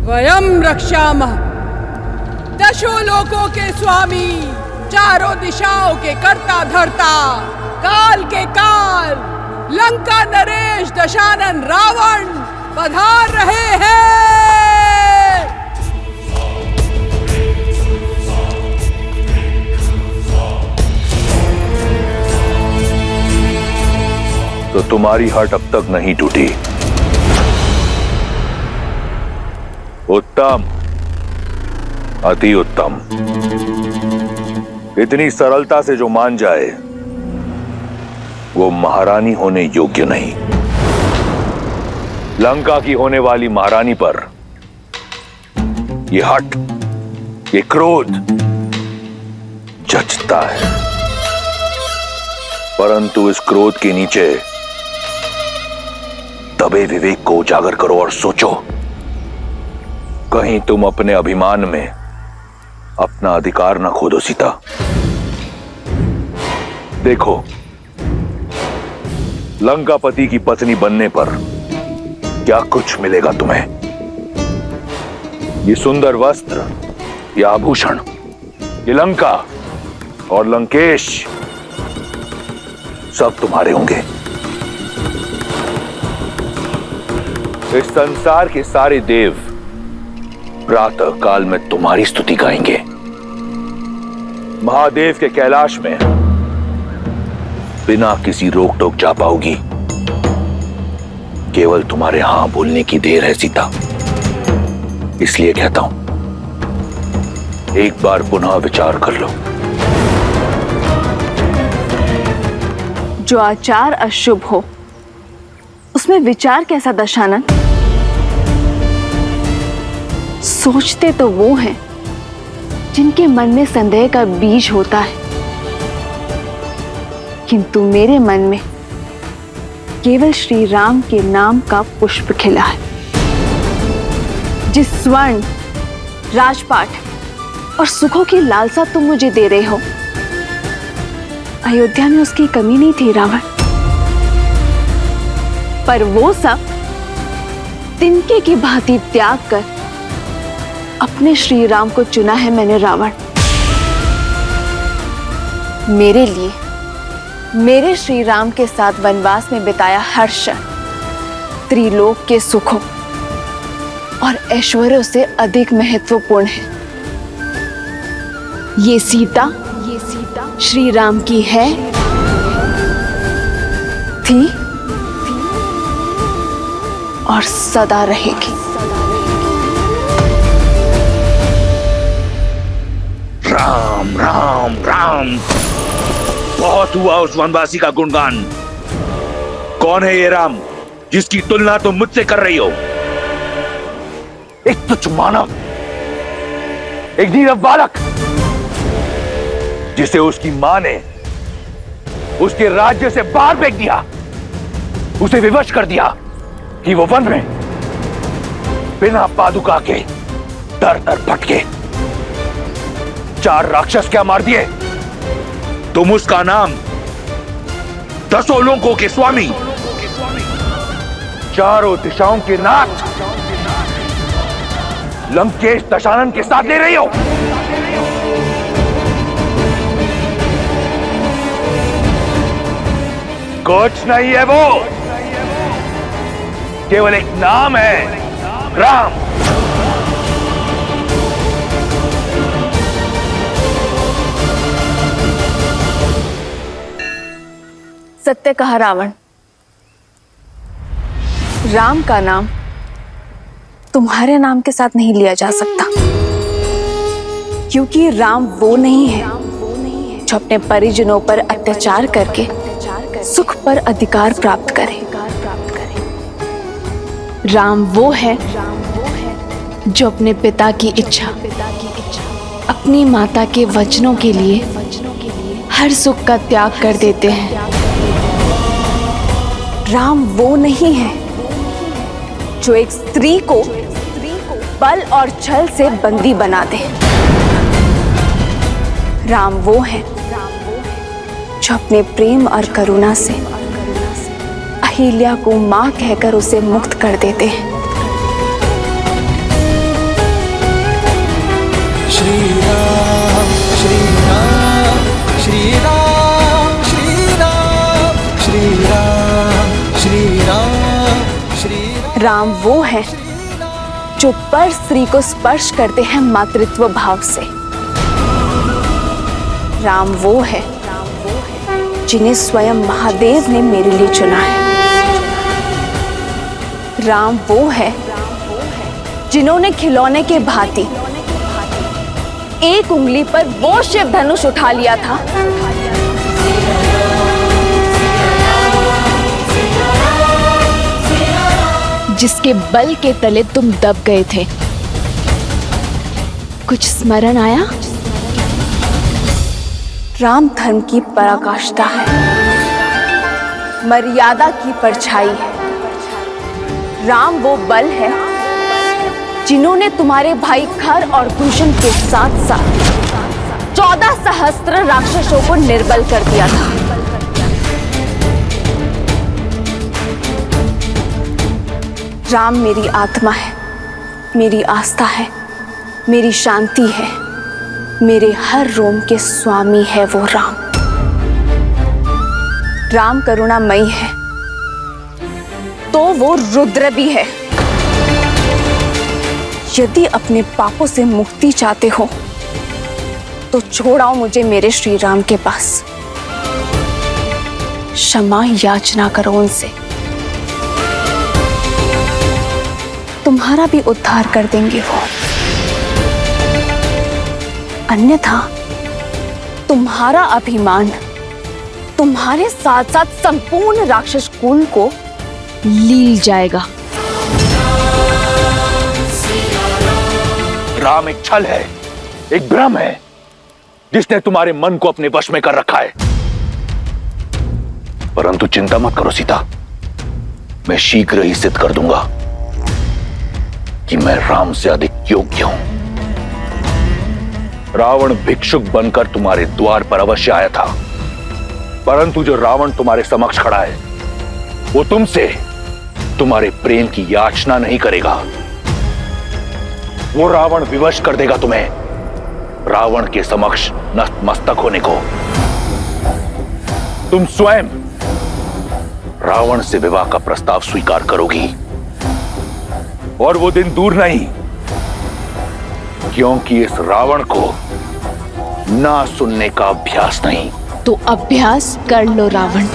वयं रक्षामः। दशों लोकों के स्वामी, चारों दिशाओं के कर्ता धर्ता, काल के काल, लंका नरेश दशानन रावण पधार रहे हैं। तो तुम्हारी हट अब तक नहीं टूटी। उत्तम, अति उत्तम। इतनी सरलता से जो मान जाए वो महारानी होने योग्य नहीं। लंका की होने वाली महारानी पर यह हट, ये क्रोध जचता है, परंतु इस क्रोध के नीचे दबे विवेक को उजागर करो और सोचो, कहीं तुम अपने अभिमान में अपना अधिकार न खो दो। सीता, देखो, लंकापति की पत्नी बनने पर क्या कुछ मिलेगा तुम्हें। ये सुंदर वस्त्र, ये आभूषण, ये लंका और लंकेश सब तुम्हारे होंगे। इस संसार के सारे देव प्रातः काल में तुम्हारी स्तुति गाएंगे। महादेव के कैलाश में बिना किसी रोक टोक जा पाओगी। केवल तुम्हारे हां बोलने की देर है सीता। इसलिए कहता हूं, एक बार पुनः विचार कर लो। जो आचार अशुभ हो उसमें विचार कैसा दशानन? सोचते तो वो हैं जिनके मन में संदेह का बीज होता है, किंतु मेरे मन में केवल श्री राम के नाम का पुष्प खिला है। जिस स्वर्ण, राजपाट और सुखों की लालसा तुम मुझे दे रहे हो, अयोध्या में उसकी कमी नहीं थी रावण। पर वो सब तिनके की भांति त्याग कर अपने श्री राम को चुना है मैंने रावण। मेरे लिए, मेरे श्री राम के साथ वनवास में बिताया हर क्षण त्रिलोक के सुखों और ऐश्वर्यों से अधिक महत्वपूर्ण है। ये सीता श्री राम की है, थी और सदा रहेगी। राम राम राम। बहुत हुआ उस वनवासी का गुणगान। कौन है ये राम जिसकी तुलना तुम मुझसे कर रही हो? एक तुच्छ मानव, एक नीरव बालक, जिसे उसकी मां ने उसके राज्य से बाहर फेंक दिया, उसे विवश कर दिया कि वो वन में बिना पादुका के दर दर भटके। 4 राक्षस क्या मार दिए? तुम उसका नाम दसों लोकों के स्वामी, चारों दिशाओं के नाथ लंकेश दशानन के साथ ले रही हो। कुछ नहीं है वो, केवल एक नाम है, राम। सत्य कहा रावण। राम का नाम तुम्हारे नाम के साथ नहीं लिया जा सकता, क्योंकि राम वो नहीं है जो अपने परिजनों पर अत्याचार करके सुख पर अधिकार प्राप्त करे। राम वो है जो अपने पिता की इच्छा, अपनी माता के वचनों के लिए हर सुख का त्याग कर देते हैं। राम वो नहीं है जो एक स्त्री को बल और छल से बंदी बना दे। राम वो है जो अपने प्रेम और करुणा से अहिल्या को मां कहकर उसे मुक्त कर देते हैं। राम वो है जो पर स्त्री को स्पर्श करते हैं मातृत्व भाव से। राम वो है जिन्हें स्वयं महादेव ने मेरे लिए चुना है। राम वो है जिन्होंने खिलौने के भांति एक उंगली पर वो शिव धनुष उठा लिया था जिसके बल के तले तुम दब गए थे। कुछ स्मरण आया? राम धर्म की पराकाष्ठा है, मर्यादा की परछाई है। राम वो बल है जिन्होंने तुम्हारे भाई खर और दूषण के साथ साथ 14 सहस्त्र राक्षसों को निर्बल कर दिया था। राम मेरी आत्मा है, मेरी आस्था है, मेरी शांति है, मेरे हर रोम के स्वामी है वो राम। राम करुणामयी है तो वो रुद्र भी है। यदि अपने पापों से मुक्ति चाहते हो तो छोड़ाओ मुझे मेरे श्री राम के पास। क्षमा याचना करो उनसे, तुम्हारा भी उद्धार कर देंगे वो। अन्यथा तुम्हारा अभिमान तुम्हारे साथ साथ संपूर्ण राक्षस कुल को लील जाएगा। राम एक छल है, एक भ्रम है जिसने तुम्हारे मन को अपने वश में कर रखा है। परंतु चिंता मत करो सीता, मैं शीघ्र ही सिद्ध कर दूंगा कि मैं राम से अधिक योग्य हूं। रावण भिक्षुक बनकर तुम्हारे द्वार पर अवश्य आया था, परंतु जो रावण तुम्हारे समक्ष खड़ा है वो तुमसे तुम्हारे प्रेम की याचना नहीं करेगा। वो रावण विवश कर देगा तुम्हें रावण के समक्ष नतमस्तक होने को। तुम स्वयं रावण से विवाह का प्रस्ताव स्वीकार करोगी और वो दिन दूर नहीं, क्योंकि इस रावण को ना सुनने का अभ्यास नहीं। तो अभ्यास कर लो रावण।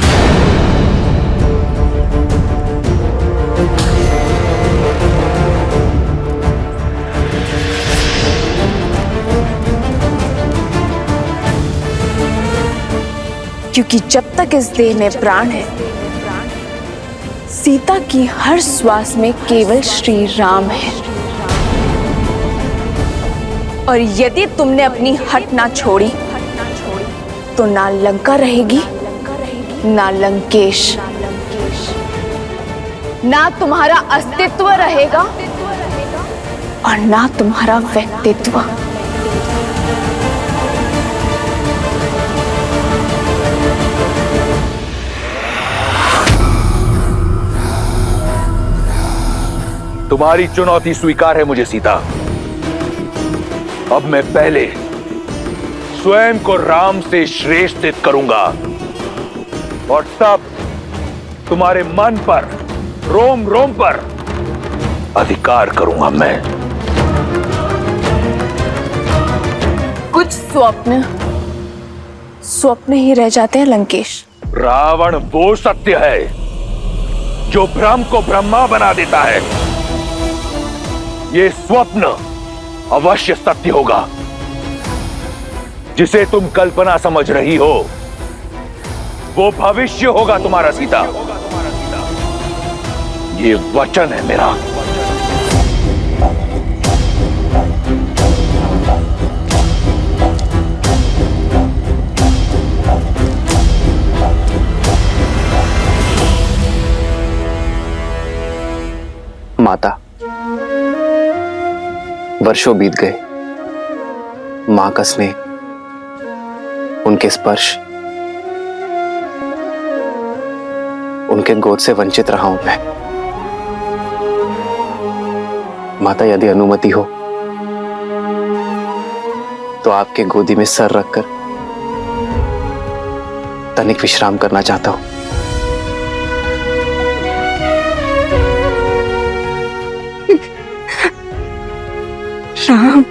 क्योंकि जब तक इस देह में प्राण है, सीता की हर श्वास में केवल श्री राम है। और यदि तुमने अपनी हट ना छोड़ी तो ना लंका रहेगी, ना लंकेश, ना तुम्हारा अस्तित्व रहेगा और ना तुम्हारा व्यक्तित्व। तुम्हारी चुनौती स्वीकार है मुझे सीता। अब मैं पहले स्वयं को राम से श्रेष्ठ करूंगा और तब तुम्हारे मन पर, रोम रोम पर अधिकार करूंगा मैं। कुछ स्वप्न ही रह जाते हैं लंकेश। रावण वो सत्य है जो भ्रम को ब्रह्मा बना देता है। ये स्वप्न अवश्य सत्य होगा। जिसे तुम कल्पना समझ रही हो वो भविष्य होगा तुम्हारा सीता। ये वचन है मेरा। माता, वर्षों बीत गए। मां का स्नेह, उनके स्पर्श, उनके गोद से वंचित रहा हूं मैं। माता, यदि अनुमति हो तो आपके गोदी में सर रखकर तनिक विश्राम करना चाहता हूं। राम,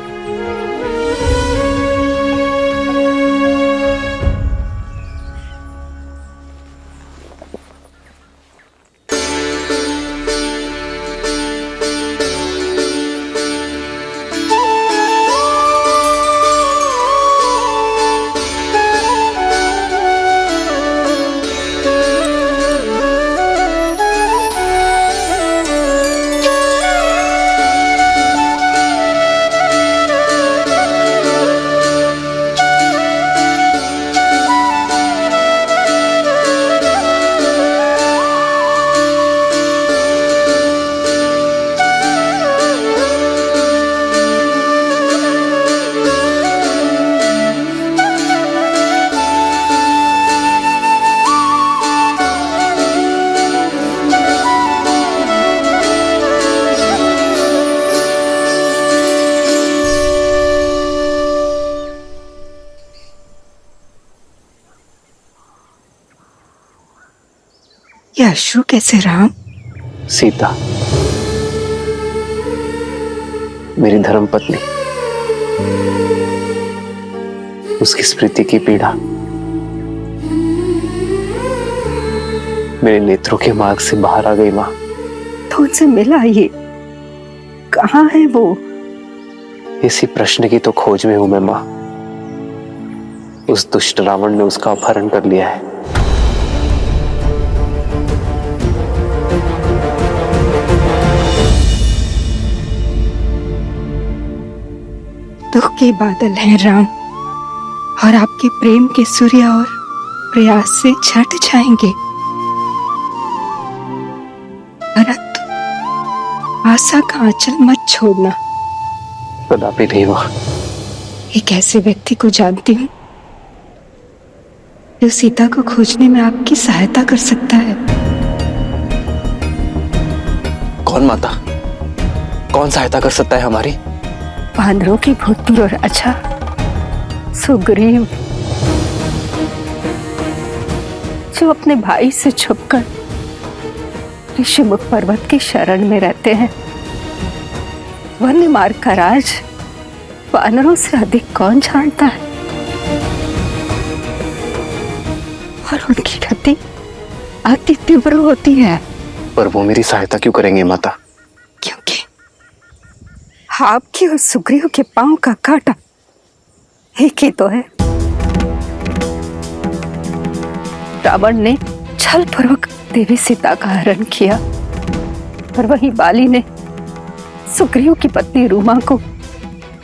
ये अश्रु कैसे राम? सीता, मेरी धर्मपत्नी, उसकी स्मृति की पीड़ा मेरे नेत्रों के मार्ग से बाहर आ गई माँ। तो उनसे मिला ये? कहाँ है वो? इसी प्रश्न की तो खोज में हूं मैं माँ। उस दुष्ट रावण ने उसका अपहरण कर लिया है। दुख के बादल हैं राम, और आपके प्रेम के सूर्य और प्रयास से छट जाएंगे, परंतु आशा का आंचल मत छोड़ना। कदापि नहीं माँ। एक ऐसे व्यक्ति को जानती हूँ जो सीता को खोजने में आपकी सहायता कर सकता है। कौन माता? कौन सहायता कर सकता है हमारी? वानरों की भूतपूर्व राजा सुग्रीव, जो अपने भाई से छुपकर ऋषिमुख पर्वत की शरण में रहते हैं। वन्य मार्ग का राज वानरों से अधिक कौन जानता है? और उनकी गति अति तीव्र होती है। पर वो मेरी सहायता क्यों करेंगे माता? क्योंकि आपके और सुग्रीव के पांव का कांटा एक ही तो है। रावण ने छलपूर्वक देवी सीता का हरण किया, और वहीं बाली ने सुग्रीव की पत्नी रूमा को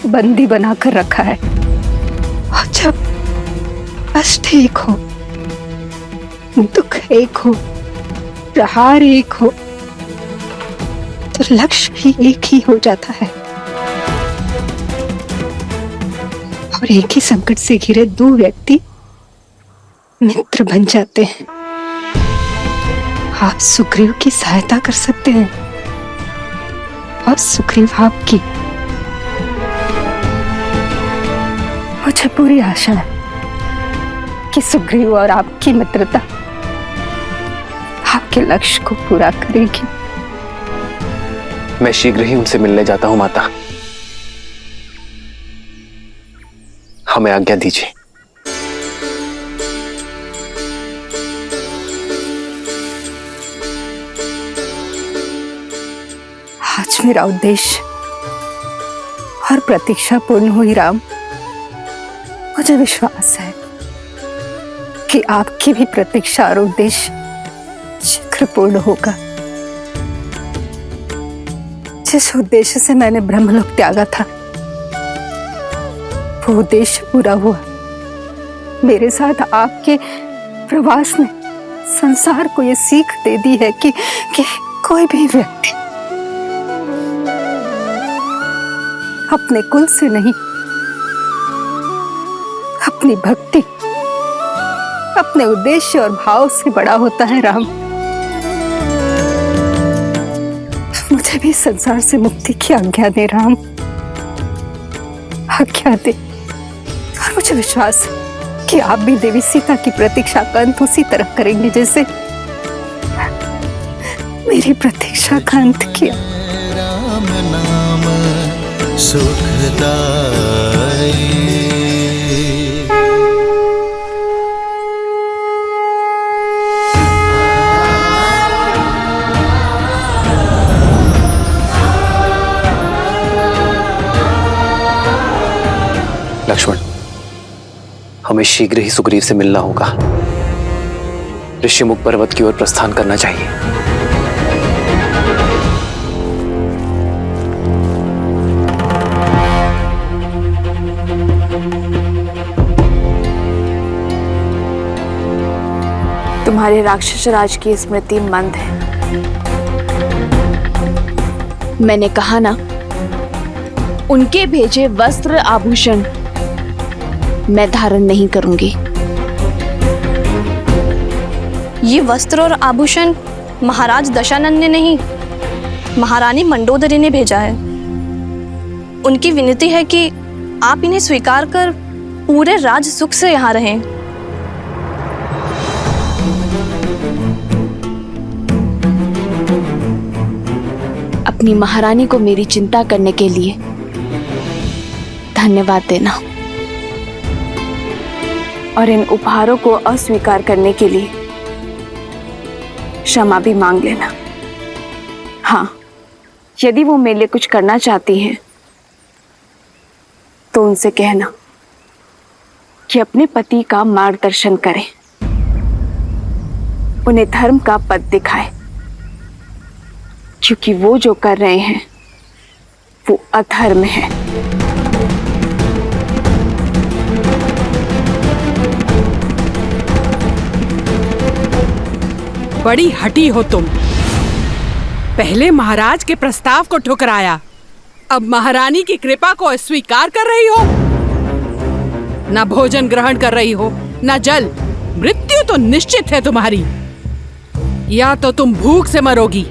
बंदी बनाकर रखा है। और जब कष्ट एक हो, दुख एक हो, प्रहार एक हो, तो लक्ष्य भी एक ही हो जाता है। और एक ही संकट से घिरे दो व्यक्ति मित्र बन जाते हैं। आप सुग्रीव की सहायता कर सकते हैं और सुग्रीव आपकी। मुझे पूरी आशा है कि सुग्रीव और आपकी मित्रता आपके लक्ष्य को पूरा करेगी। मैं शीघ्र ही उनसे मिलने जाता हूं माता। हमें आज्ञा दीजिए। आज मेरा उद्देश्य और प्रतीक्षा पूर्ण हुई राम। मुझे विश्वास है कि आपकी भी प्रतीक्षा और उद्देश्य शीघ्र पूर्ण होगा। जिस उद्देश्य से मैंने ब्रह्मलोक त्यागा था, वो उद्देश्य पूरा हुआ। मेरे साथ आपके प्रवास ने संसार को ये सीख दे दी है कि कोई भी व्यक्ति अपने कुल से नहीं, अपनी भक्ति, अपने उद्देश्य और भाव से बड़ा होता है राम। मुझे भी संसार से मुक्ति की आज्ञा दे राम, आज्ञा दे। और मुझे विश्वास है कि आप भी देवी सीता की प्रतीक्षा का अंत उसी तरह करेंगे जैसे मेरी प्रतीक्षा का अंत किया। राम नाम सुखदाई। लक्ष्मण, हमें शीघ्र ही सुग्रीव से मिलना होगा। ऋषिमुख पर्वत की ओर प्रस्थान करना चाहिए। तुम्हारे राक्षस राज की स्मृति मंद है। मैंने कहा ना, उनके भेजे वस्त्र आभूषण मैं धारण नहीं करूंगी। ये वस्त्र और आभूषण महाराज दशानन ने नहीं, महारानी मंडोदरी ने भेजा है। उनकी विनती है कि आप इन्हें स्वीकार कर पूरे राज सुख से यहाँ रहें। अपनी महारानी को मेरी चिंता करने के लिए धन्यवाद देना, और इन उपहारों को अस्वीकार करने के लिए क्षमा भी मांग लेना। हाँ, यदि वो मेरे लिए कुछ करना चाहती हैं तो उनसे कहना कि अपने पति का मार्गदर्शन करें, उन्हें धर्म का पथ दिखाएं, क्योंकि वो जो कर रहे हैं वो अधर्म है। बड़ी हठी हो तुम। पहले महाराज के प्रस्ताव को ठुकराया, अब महारानी की कृपा को अस्वीकार कर रही हो। न भोजन ग्रहण कर रही हो, न जल। मृत्यु तो निश्चित है तुम्हारी। या तो तुम भूख से मरोगी,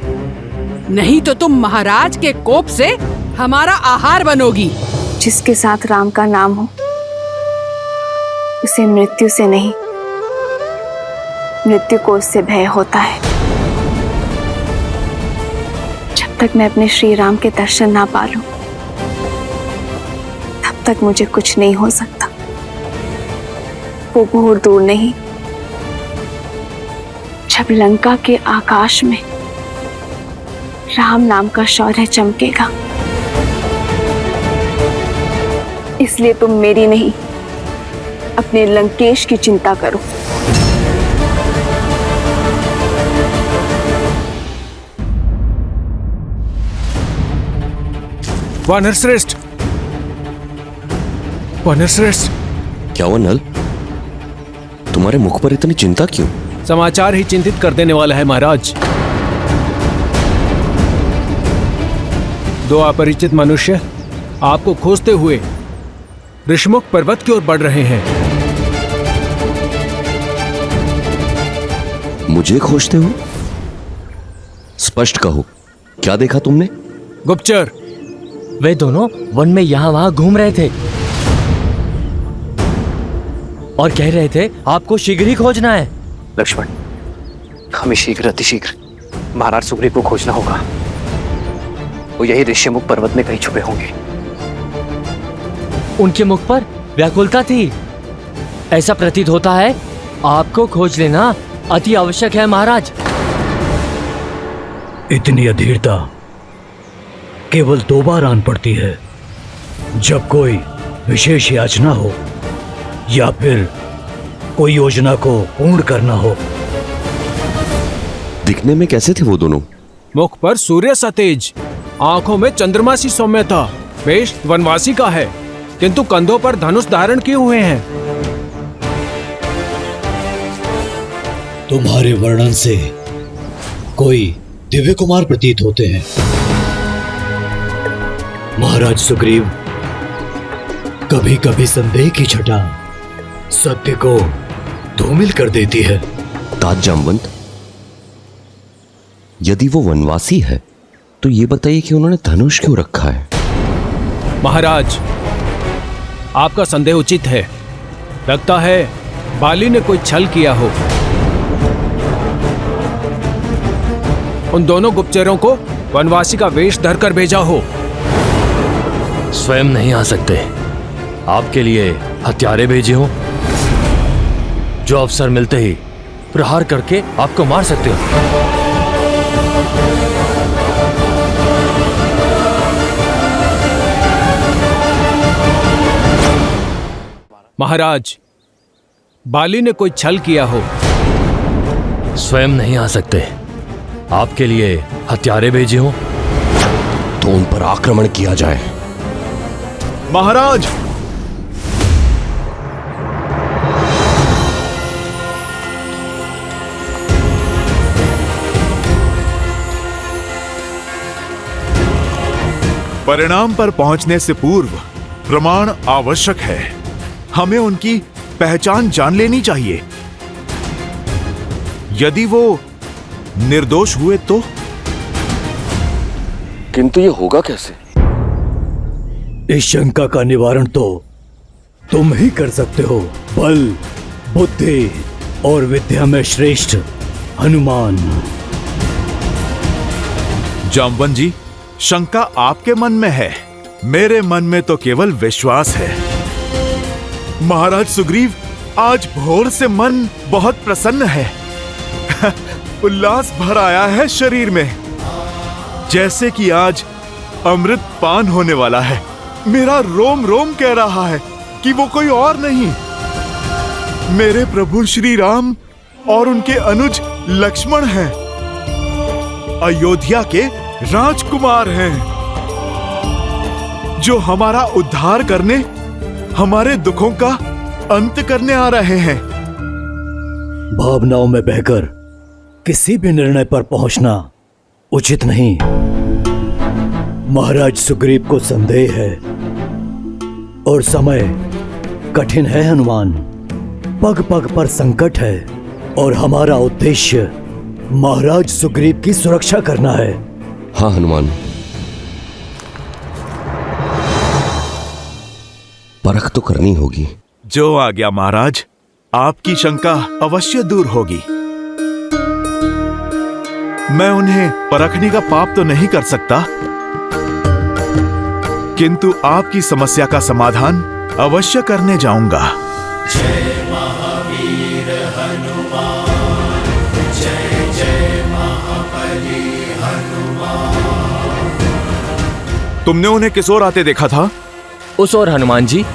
नहीं तो तुम महाराज के कोप से हमारा आहार बनोगी। जिसके साथ राम का नाम हो उसे मृत्यु से नहीं, मृत्यु को उससे भय होता है। जब तक मैं अपने श्री राम के दर्शन ना पा लूं, तब तक मुझे कुछ नहीं हो सकता। वो बहुत दूर नहीं, जब लंका के आकाश में राम नाम का शौर्य चमकेगा। इसलिए तुम मेरी नहीं, अपने लंकेश की चिंता करो। वानरश्रेष्ठ, वानरश्रेष्ठ। क्या हुआ नल? तुम्हारे मुख पर इतनी चिंता क्यों? समाचार ही चिंतित कर देने वाला है महाराज। दो अपरिचित मनुष्य आपको खोजते हुए ऋषिमुख पर्वत की ओर बढ़ रहे हैं। मुझे खोजते हो? स्पष्ट कहो, क्या देखा तुमने? गुप्तचर, वे दोनों वन में यहाँ वहाँ घूम रहे थे और कह रहे थे आपको शीघ्र ही खोजना है। लक्ष्मण, हमें शीघ्र अतिशीघ्र महाराज सुग्रीव को खोजना होगा। वो यही ऋषिमुख पर्वत में कहीं छुपे होंगे। उनके मुख पर व्याकुलता थी। ऐसा प्रतीत होता है आपको खोज लेना अति आवश्यक है महाराज। इतनी अधीरता केवल 2 बार आन पड़ती है, जब कोई विशेष याचना हो या फिर कोई योजना को पूर्ण करना हो। दिखने में कैसे थे वो दोनों? मुख पर सूर्य सा तेज, आंखों में चंद्रमा सी सौम्यता। वेश वनवासी का है, किंतु कंधों पर धनुष धारण किए हुए हैं। तुम्हारे वर्णन से कोई दिव्य कुमार प्रतीत होते हैं। महाराज सुग्रीव, कभी कभी संदेह की छटा सत्य को धूमिल कर देती है। तात जामवंत, यदि वो वनवासी है तो ये बताइए कि उन्होंने धनुष क्यों रखा है? महाराज, आपका संदेह उचित है। लगता है बाली ने कोई छल किया हो। उन दोनों गुप्तचरों को वनवासी का वेश धरकर भेजा हो। स्वयं नहीं आ सकते। आपके लिए हत्यारे भेजे हो जो अवसर मिलते ही प्रहार करके आपको मार सकते हो। महाराज, बाली ने कोई छल किया हो। स्वयं नहीं आ सकते। आपके लिए हत्यारे भेजे हो तो उन पर आक्रमण किया जाए। महाराज, परिणाम पर पहुंचने से पूर्व प्रमाण आवश्यक है। हमें उनकी पहचान जान लेनी चाहिए। यदि वो निर्दोष हुए तो? किंतु ये होगा कैसे? इस शंका का निवारण तो तुम ही कर सकते हो। बल, बुद्धि और विद्या में श्रेष्ठ हनुमान। जामवंत जी, शंका आपके मन में है, मेरे मन में तो केवल विश्वास है। महाराज सुग्रीव, आज भोर से मन बहुत प्रसन्न है। उल्लास भर आया है शरीर में, जैसे कि आज अमृत पान होने वाला है। मेरा रोम रोम कह रहा है कि वो कोई और नहीं, मेरे प्रभु श्री राम और उनके अनुज लक्ष्मण हैं। अयोध्या के राजकुमार हैं, जो हमारा उद्धार करने, हमारे दुखों का अंत करने आ रहे हैं। भावनाओं में बहकर किसी भी निर्णय पर पहुंचना उचित नहीं। महाराज सुग्रीव को संदेह है और समय कठिन है हनुमान। पग पग पर संकट है और हमारा उद्देश्य महाराज सुग्रीव की सुरक्षा करना है। हाँ हनुमान, परख तो करनी होगी। जो आज्ञा महाराज, आपकी शंका अवश्य दूर होगी। मैं उन्हें परखने का पाप तो नहीं कर सकता, किंतु आपकी समस्या का समाधान अवश्य करने जाऊंगा। जय महावीर हनुमान, जय जय महाबली हनुमान। तुमने उन्हें किस ओर आते देखा था? उस ओर हनुमान जी।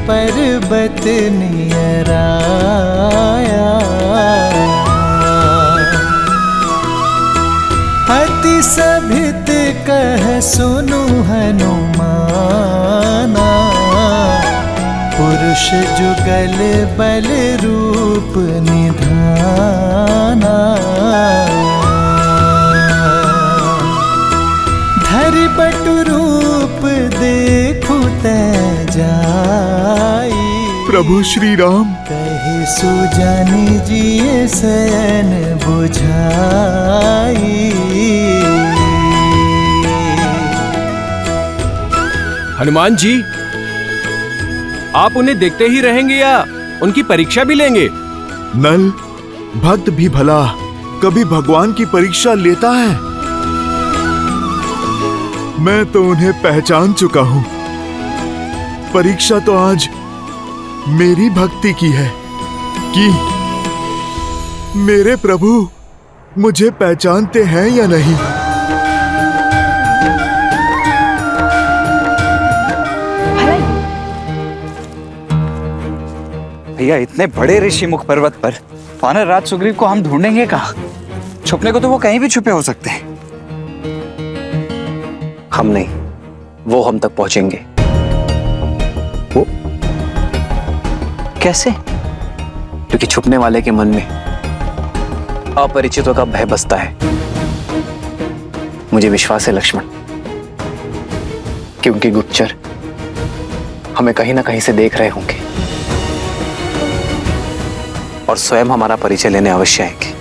पर्वत नियराया, अति सभित कह सुनु हनुमाना, पुरुष जुगल बल रूप निधाना, धरि बटु रूप देखु जाई। प्रभु श्री राम कहे सुजानी जिये शयन बुझाई। हनुमान जी, आप उन्हें देखते ही रहेंगे या उनकी परीक्षा भी लेंगे? नल, भक्त भी भला कभी भगवान की परीक्षा लेता है? मैं तो उन्हें पहचान चुका हूं। परीक्षा तो आज मेरी भक्ति की है कि मेरे प्रभु मुझे पहचानते हैं या नहीं। भैया, इतने बड़े ऋषिमुख पर्वत पर वानर राज सुग्रीव को हम ढूंढेंगे कहाँ? छुपने को तो वो कहीं भी छुपे हो सकते हैं। हम नहीं, वो हम तक पहुंचेंगे। वो कैसे? क्योंकि छुपने वाले के मन में अपरिचितों का भय बसता है। मुझे विश्वास है लक्ष्मण कि उनके गुप्तचर हमें कहीं ना कहीं से देख रहे होंगे और स्वयं हमारा परिचय लेने अवश्य आएंगे।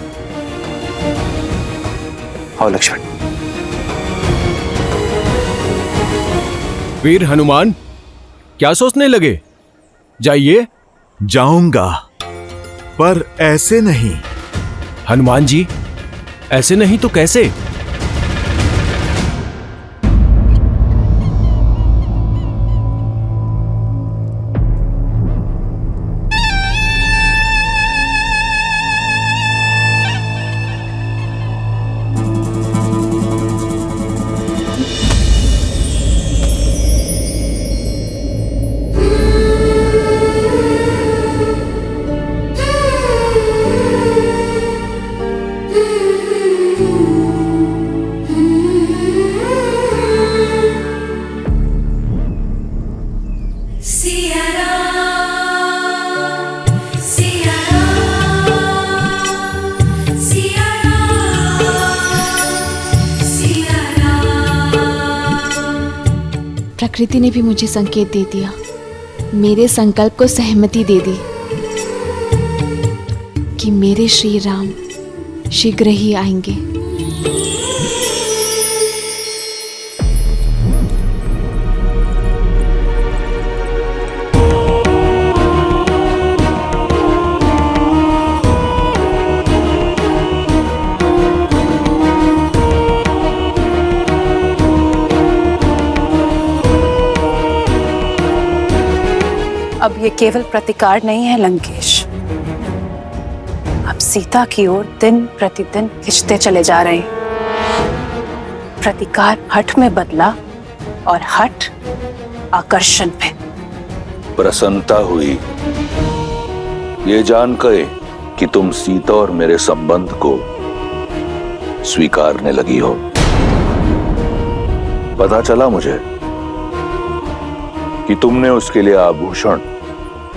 आओ लक्ष्मण। वीर हनुमान, क्या सोचने लगे? जाइए। जाऊंगा, पर ऐसे नहीं। हनुमान जी, ऐसे नहीं तो कैसे? प्रकृति ने भी मुझे संकेत दे दिया, मेरे संकल्प को सहमति दे दी कि मेरे श्री राम शीघ्र ही आएंगे। अब ये केवल प्रतिकार नहीं है लंकेश, अब सीता की ओर दिन प्रतिदिन खिंचते चले जा रहे हैं। प्रतिकार हठ में बदला और हठ आकर्षण में। प्रसन्नता हुई ये जानकर कि तुम सीता और मेरे संबंध को स्वीकारने लगी हो। पता चला मुझे कि तुमने उसके लिए आभूषण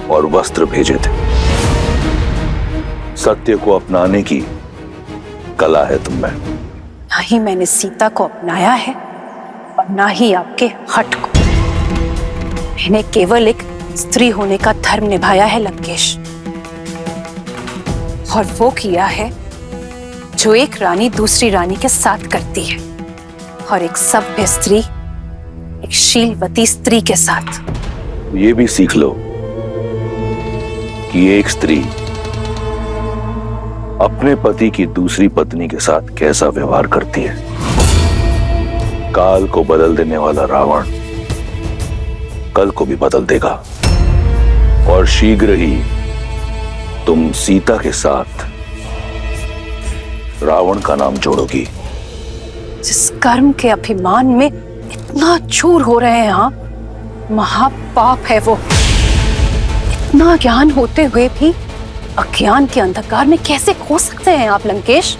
और वस्त्र भेजे थे। सत्य को अपनाने की कला है तुम में। ना ही मैंने सीता को अपनाया है और ना ही आपके हठ को। मैंने केवल एक स्त्री होने का धर्म निभाया है लंकेश, और वो किया है जो एक रानी दूसरी रानी के साथ करती है, और एक सभ्य स्त्री एक शीलवती स्त्री के साथ। ये भी सीख लो कि एक स्त्री अपने पति की दूसरी पत्नी के साथ कैसा व्यवहार करती है। काल को बदल देने वाला रावण कल को भी बदल देगा, और शीघ्र ही तुम सीता के साथ रावण का नाम जोड़ोगी। जिस कर्म के अभिमान में इतना चूर हो रहे हैं आप, महापाप है वो। इतना ज्ञान होते हुए भी अज्ञान के अंधकार में कैसे खो सकते हैं आप लंकेश?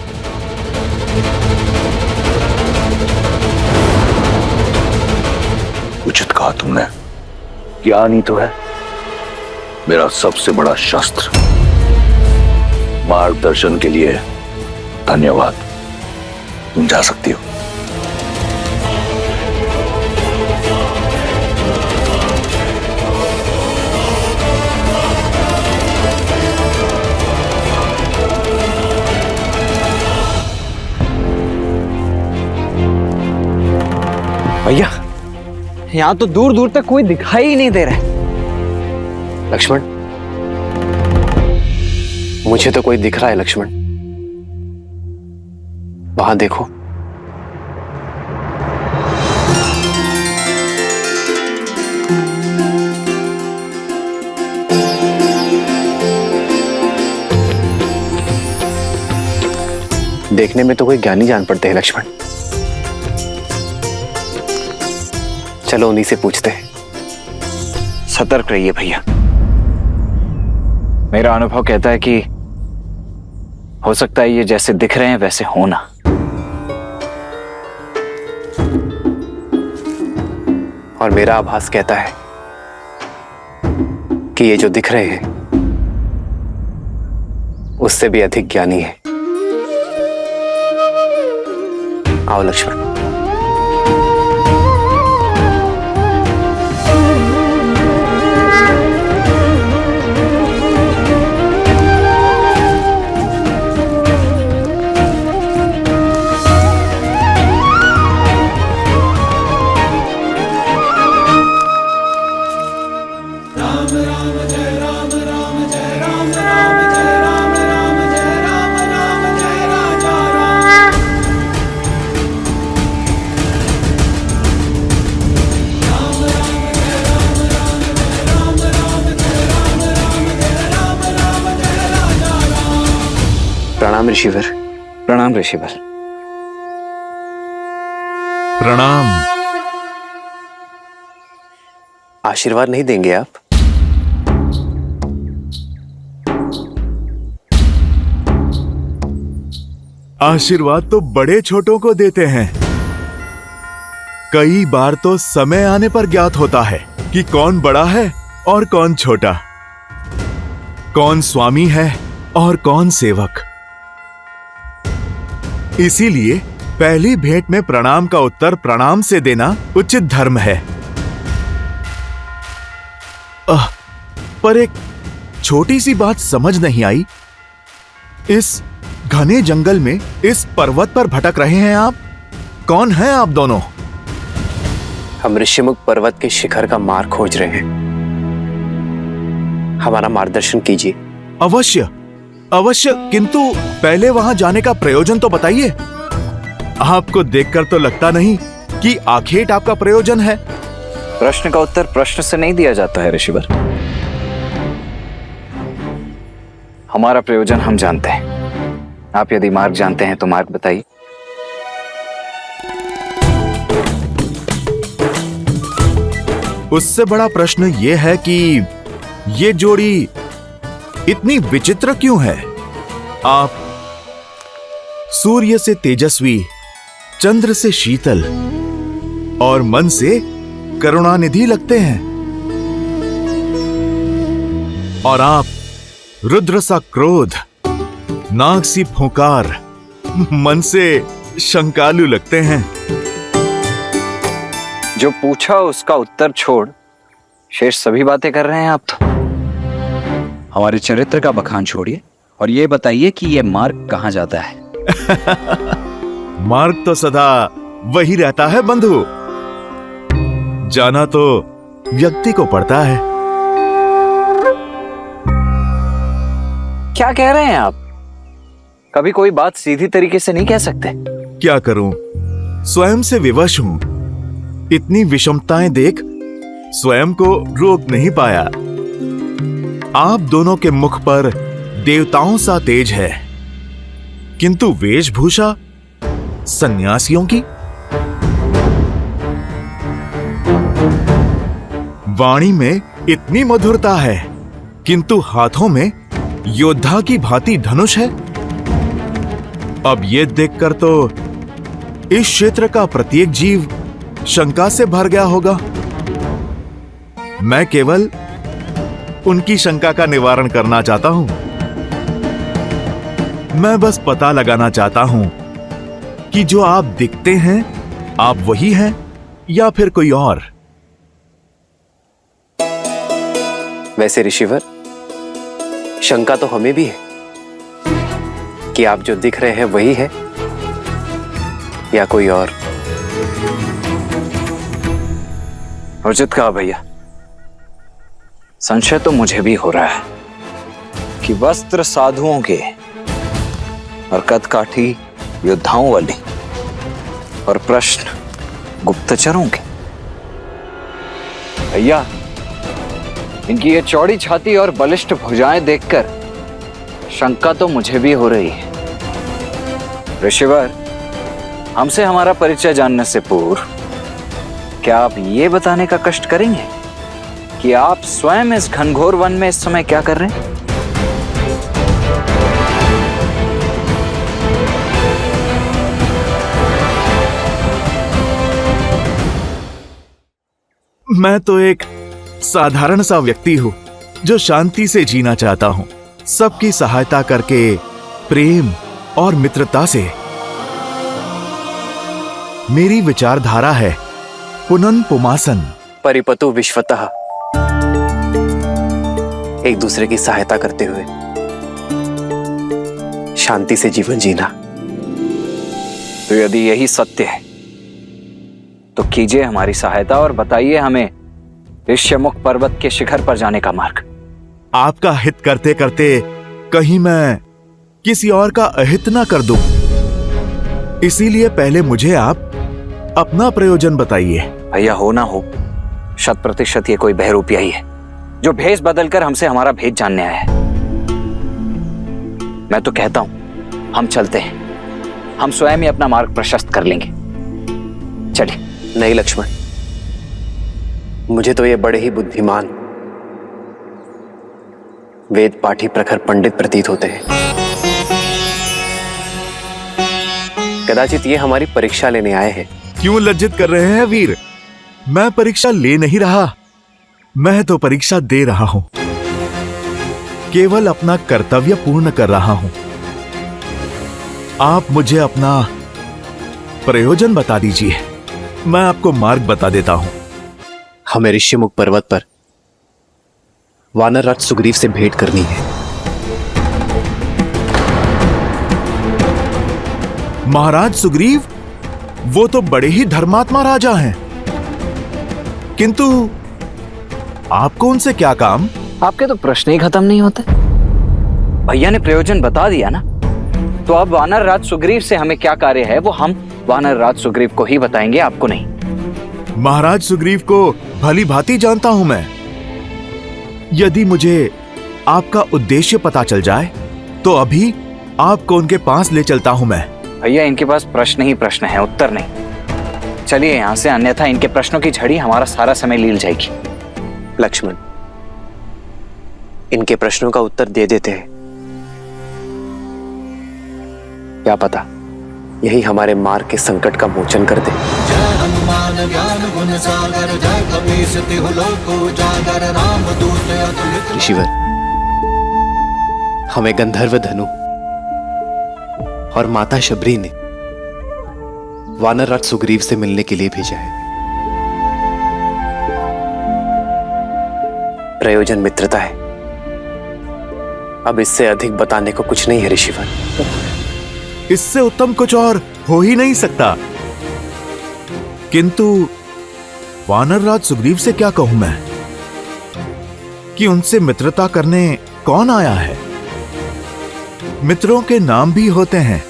उचित कहा तुमने। ज्ञान ही तो है मेरा सबसे बड़ा शस्त्र। मार्गदर्शन के लिए धन्यवाद। तुम जा सकती हो। भैया, यहाँ तो दूर दूर तक कोई दिखाई ही नहीं दे रहा है। लक्ष्मण, मुझे तो कोई दिख रहा है लक्ष्मण। वहां देखो। देखने में तो कोई ज्ञानी जान पड़ते हैं लक्ष्मण। चलो उन्हीं से पूछते हैं। सतर्क रहिए भैया। मेरा अनुभव कहता है कि हो सकता है ये जैसे दिख रहे हैं वैसे होना। और मेरा आभास कहता है कि ये जो दिख रहे हैं उससे भी अधिक ज्ञानी है। आओ लक्ष्मण। प्रणाम ऋषिवर। प्रणाम ऋषिवर। प्रणाम। आशीर्वाद नहीं देंगे आप? आशीर्वाद तो बड़े छोटों को देते हैं। कई बार तो समय आने पर ज्ञात होता है कि कौन बड़ा है और कौन छोटा, कौन स्वामी है और कौन सेवक। इसीलिए पहली भेंट में प्रणाम का उत्तर प्रणाम से देना उचित धर्म है। पर एक छोटी सी बात समझ नहीं आई। इस घने जंगल में इस पर्वत पर भटक रहे हैं आप। कौन हैं आप दोनों? हम ऋषिमुख पर्वत के शिखर का मार्ग खोज रहे हैं। हमारा मार्गदर्शन कीजिए। अवश्य अवश्य, किंतु पहले वहां जाने का प्रयोजन तो बताइए। आपको देखकर तो लगता नहीं कि आखेट आपका प्रयोजन है। प्रश्न का उत्तर प्रश्न से नहीं दिया जाता है ऋषिवर। हमारा प्रयोजन हम जानते हैं। आप यदि मार्ग जानते हैं तो मार्ग बताइए। उससे बड़ा प्रश्न यह है कि ये जोड़ी इतनी विचित्र क्यों है? आप सूर्य से तेजस्वी, चंद्र से शीतल और मन से करुणानिधि लगते हैं, और आप रुद्र सा क्रोध, नाग सी फुंकार, मन से शंकालु लगते हैं। जो पूछा उसका उत्तर छोड़ शेष सभी बातें कर रहे हैं आप तो। हमारे चरित्र का बखान छोड़िए और ये बताइए कि ये मार्ग कहां जाता है। मार्ग तो सदा वही रहता है बंधु। जाना तो व्यक्ति को पड़ता है। क्या कह रहे हैं आप? कभी कोई बात सीधी तरीके से नहीं कह सकते। क्या करूं, स्वयं से विवश हूं। इतनी विषमताएं देख स्वयं को रोक नहीं पाया। आप दोनों के मुख पर देवताओं सा तेज है, किंतु वेशभूषा सन्यासियों की। वाणी में इतनी मधुरता है, किंतु हाथों में योद्धा की भांति धनुष है। अब ये देखकर तो इस क्षेत्र का प्रत्येक जीव शंका से भर गया होगा। मैं केवल उनकी शंका का निवारण करना चाहता हूं। मैं बस पता लगाना चाहता हूं कि जो आप दिखते हैं, आप वही हैं या फिर कोई और। वैसे ऋषिवर, शंका तो हमें भी है कि आप जो दिख रहे हैं वही है या कोई और। उचित कहा भैया। संशय तो मुझे भी हो रहा है कि वस्त्र साधुओं के और कदकाठी योद्धाओं वाले और प्रश्न गुप्तचरों के। भैया, इनकी ये चौड़ी छाती और बलिष्ठ भुजाएं देखकर शंका तो मुझे भी हो रही है। ऋषिवर, हमसे हमारा परिचय जानने से पूर्व क्या आप ये बताने का कष्ट करेंगे कि आप स्वयं इस घनघोर वन में इस समय क्या कर रहे हैं? मैं तो एक साधारण सा व्यक्ति हूं जो शांति से जीना चाहता हूं, सबकी सहायता करके प्रेम और मित्रता से। मेरी विचारधारा है पुनन पुमासन। परिपतु विश्वतः, एक दूसरे की सहायता करते हुए शांति से जीवन जीना। तो यदि यही सत्य है तो कीजिए हमारी सहायता और बताइए हमें ऋष्यमुख पर्वत के शिखर पर जाने का मार्ग। आपका हित करते करते कहीं मैं किसी और का अहित ना कर दूं, इसीलिए पहले मुझे आप अपना प्रयोजन बताइए। भैया, हो ना हो 100% ये कोई बहरूपिया ही है जो भेष बदलकर हमसे हमारा भेद जानने आया है। मैं तो कहता हूं हम चलते हैं, हम स्वयं ही अपना मार्ग प्रशस्त कर लेंगे। चलिए। नहीं लक्ष्मण, मुझे तो ये बड़े ही बुद्धिमान, वेद पाठी प्रखर पंडित प्रतीत होते हैं। कदाचित ये हमारी परीक्षा लेने आए हैं। क्यों लज्जित कर रहे हैं वीर? मैं परीक्षा ले नहीं रहा, मैं तो परीक्षा दे रहा हूं। केवल अपना कर्तव्य पूर्ण कर रहा हूं। आप मुझे अपना प्रयोजन बता दीजिए, मैं आपको मार्ग बता देता हूं। हमें ऋष्यमुख पर्वत पर वानरराज सुग्रीव से भेंट करनी है। महाराज सुग्रीव वो तो बड़े ही धर्मात्मा राजा हैं, किंतु आपको उनसे क्या काम? आपके तो प्रश्न ही खत्म नहीं होते। भैया ने प्रयोजन बता दिया ना, तो अब वानर राज सुग्रीव से हमें क्या कार्य है वो हम वानर राज सुग्रीव को ही बताएंगे, आपको नहीं। महाराज सुग्रीव को भली भांति जानता हूं मैं। यदि मुझे आपका उद्देश्य पता चल जाए तो अभी आपको उनके पास ले चलता हूं मैं। भैया, इनके पास प्रश्न ही प्रश्न है, उत्तर नहीं। चलिए यहां से, अन्यथा इनके प्रश्नों की झड़ी हमारा सारा समय लील जाएगी। लक्ष्मण, इनके प्रश्नों का उत्तर दे देते हैं, क्या पता यही हमारे मार्ग के संकट का मोचन कर दे। जय हनुमान ज्ञान गुण सागर, जय कपीस तिहु लोक उजागर, रामदूत अतुलित। ऋषिवर, हमें गंधर्व धनु और माता शबरी ने वानरराज सुग्रीव से मिलने के लिए भेजा है। प्रयोजन मित्रता है, अब इससे अधिक बताने को कुछ नहीं है ऋषिवर। इससे उत्तम कुछ और हो ही नहीं सकता। किंतु वानरराज सुग्रीव से क्या कहूं मैं कि उनसे मित्रता करने कौन आया है? मित्रों के नाम भी होते हैं,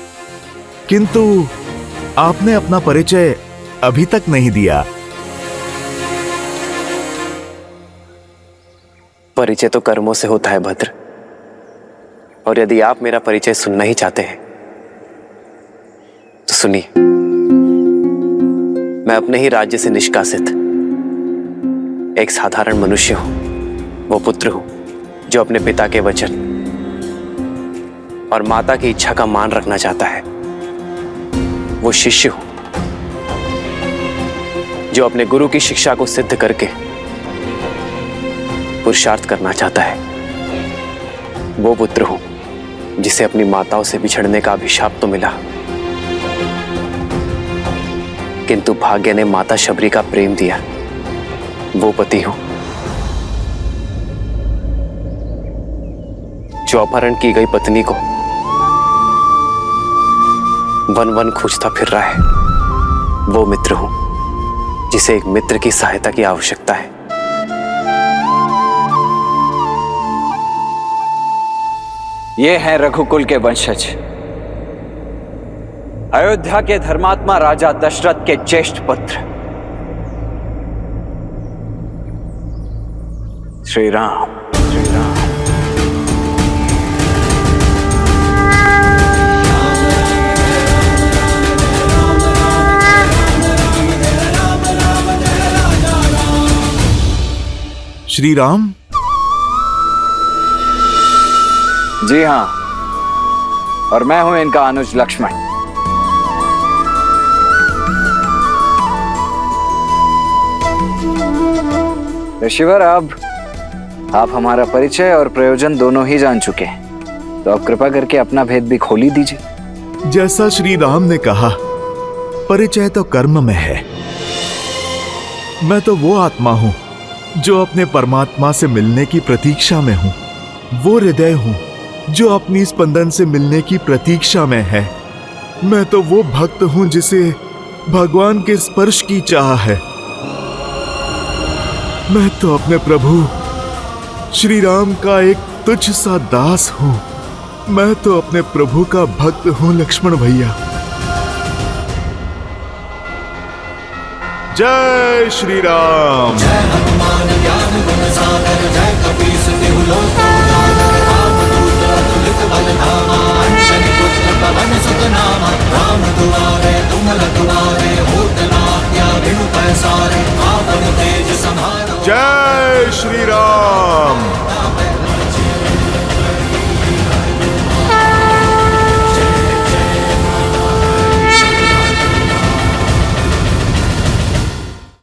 किंतु आपने अपना परिचय अभी तक नहीं दिया। परिचय तो कर्मों से होता है भद्र, और यदि आप मेरा परिचय सुनना ही चाहते हैं तो सुनिए। मैं अपने ही राज्य से निष्कासित एक साधारण मनुष्य हूं, वो पुत्र हूं जो अपने पिता के वचन और माता की इच्छा का मान रखना चाहता है। वो शिष्य हूं जो अपने गुरु की शिक्षा को सिद्ध करके पुरुषार्थ करना चाहता है। वो पुत्र हूं जिसे अपनी माताओं से बिछड़ने का अभिशाप तो मिला, किंतु भाग्य ने माता शबरी का प्रेम दिया। वो पति हूं जो अपहरण की गई पत्नी को वन वन खोजता फिर रहा है। वो मित्र हूं जिसे एक मित्र की सहायता की आवश्यकता है। ये हैं रघुकुल के वंशज, अयोध्या के धर्मात्मा राजा दशरथ के ज्येष्ठ पुत्र श्री राम। श्री राम? जी हाँ, और मैं हूं इनका अनुज लक्ष्मण। ऋषिवर, अब आप हमारा परिचय और प्रयोजन दोनों ही जान चुके हैं। तो आप कृपा करके अपना भेद भी खोल ही दीजिए। जैसा श्री राम ने कहा, परिचय तो कर्म में है। मैं तो वो आत्मा हूं जो अपने परमात्मा से मिलने की प्रतीक्षा में हूं। वो हृदय हूं जो अपनी स्पंदन से मिलने की प्रतीक्षा में है। मैं तो वो भक्त हूं जिसे भगवान के स्पर्श की चाह है। मैं तो अपने प्रभु श्री राम का एक तुच्छ सा दास हूं। मैं तो अपने प्रभु का भक्त हूं लक्ष्मण भैया। जय श्री राम। जय हनुमान ज्ञान गुण सागर जय कपीस तिहु लोक उजागर रामदूत अतुलित बल धामा अंजनी पुत्र पवन सुत नामा राम दुआरे तुम रखवारे होत न आज्ञा बिनु पैसारे आपन तेज संहारो। जय श्री राम।